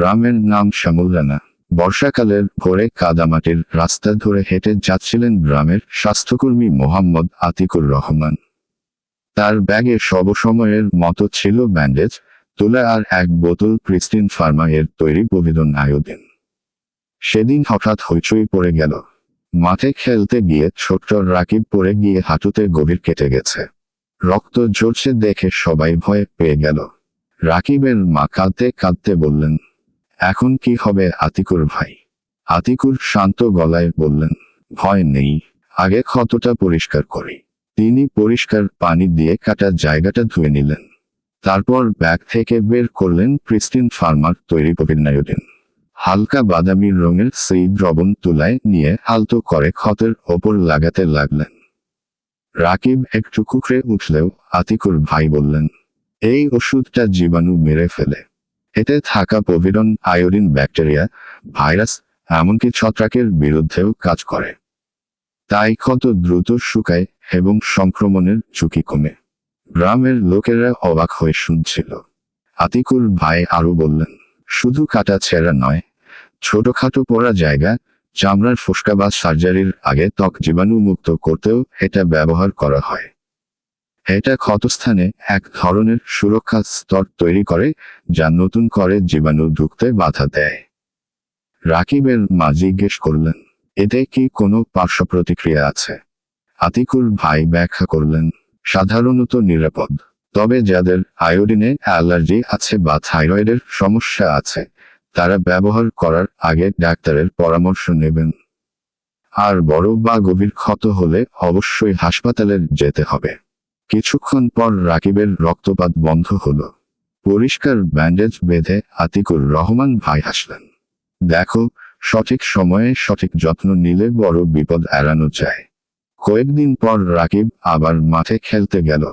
গ্রামের নাম শ্যামলরানা। বর্ষাকালের ভোরে কাদামাটির রাস্তা ধরে হেঁটে যাচ্ছিলেন গ্রামের স্বাস্থ্যকর্মী মোহাম্মদ আতিকুর রহমান। তার ব্যাগে সবসময়ের মতো ছিল ব্যান্ডেজ, তুলা আর এক বোতল প্রিস্টিন ফার্মা এর তৈরি পভিডন আয়োডিন। সেদিন হঠাৎ হইচই পড়ে গেল। মাঠে খেলতে গিয়ে ছোট্ট রাকিব পড়ে গিয়ে হাঁটুতে গভীর কেটে গেছে। রক্ত ঝরছে দেখে সবাই ভয় পেয়ে গেল। রাকিবের মা কাঁদতে কাঁদতে বললেন, এখন কি হবে আতিকুর ভাই? আতিকুর শান্ত গলায় বললেন, ভয় নেই, আগে ক্ষতটা পরিষ্কার করি। তিনি পরিষ্কার পানি দিয়ে কাটা জায়গাটা ধুয়ে নিলেন। তারপর ব্যাগ থেকে বের করলেন প্রিস্টিন ফার্মার তৈরি পভিডনায়োডিন। হালকা বাদামি রঙের সেই দ্রবণ তুলায় নিয়ে আলতো করে ক্ষতের ওপর লাগাতে লাগলেন। রাকিব একটু কুকড়ে উঠলেও আতিকুর ভাই বললেন, এই ওষুধটা জীবাণু মেরে ফেলে। এতে থাকা পভিডন আয়োডিন ব্যাকটেরিয়া, ভাইরাস, এমনকি ছত্রাকের বিরুদ্ধেও কাজ করে। তাই ক্ষত দ্রুত শুকায় এবং সংক্রমণের ঝুঁকি কমে। গ্রামের লোকেরা অবাক হয়ে শুনছিল। আতিকুর ভাই আরো বললেন, শুধু কাটা ছেঁড়া নয়, ছোটখাটো পোড়া জায়গা, চামড়ার ফোসকা বা সার্জারির আগে ত্বক জীবাণু মুক্ত করতেও এটা ব্যবহার করা হয়। এটা ক্ষতস্থানে এক ধরনের সুরক্ষা স্তর তৈরি করে, যা নতুন করে জীবাণু ঢুকতে বাধা দেয়। রাকিবের মা জিজ্ঞেস করলেন, এতে কি কোনো পার্শ্ব প্রতিক্রিয়া আছে? আতিকুর ভাই ব্যাখ্যা করলেন, সাধারণত নিরাপদ। তবে যাদের আয়োডিনে অ্যালার্জি আছে বা থাইরয়েডের সমস্যা আছে, তারা ব্যবহার করার আগে ডাক্তারের পরামর্শ নেবেন। আর বড় বা গভীর ক্ষত হলে অবশ্যই হাসপাতালে যেতে হবে। কিছুক্ষণ পর রাকিবের রক্তপাত বন্ধ হলো। পরিষ্কার ব্যান্ডেজ বেঁধে আতিকুর রহমান ভাই হাসলেন। দেখো, সঠিক সময়ে সঠিক যত্ন নিলে বড় বিপদ এড়ানো যায়। কয়েকদিন পর রাকিব আবার মাঠে খেলতে গেল।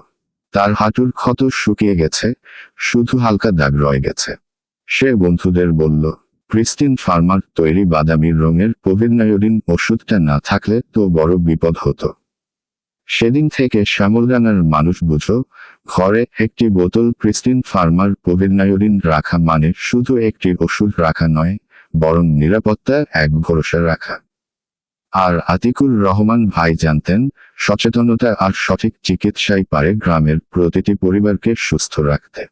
তার হাঁটুর ক্ষত শুকিয়ে গেছে, শুধু হালকা দাগ রয়ে গেছে। সে বন্ধুদের বলল, প্রিস্টিন ফার্মার তৈরি বাদামি রঙের পভিডনায়োডিন ওষুধটা না থাকলে তো বড় বিপদ হতো। সেদিন থেকে শ্যামলরানার মানুষ বুঝল, ঘরে একটি বোতল প্রিস্টিন ফার্মার পভিডনায়োডিন রাখা মানে শুধু একটি ওষুধ রাখা নয়, বরং নিরাপত্তা এক ভরসা রাখা। আর আতিকুর রহমান ভাই জানতেন, সচেতনতা আর সঠিক চিকিৎসাই পারে গ্রামের প্রতিটি পরিবারকে সুস্থ রাখতে।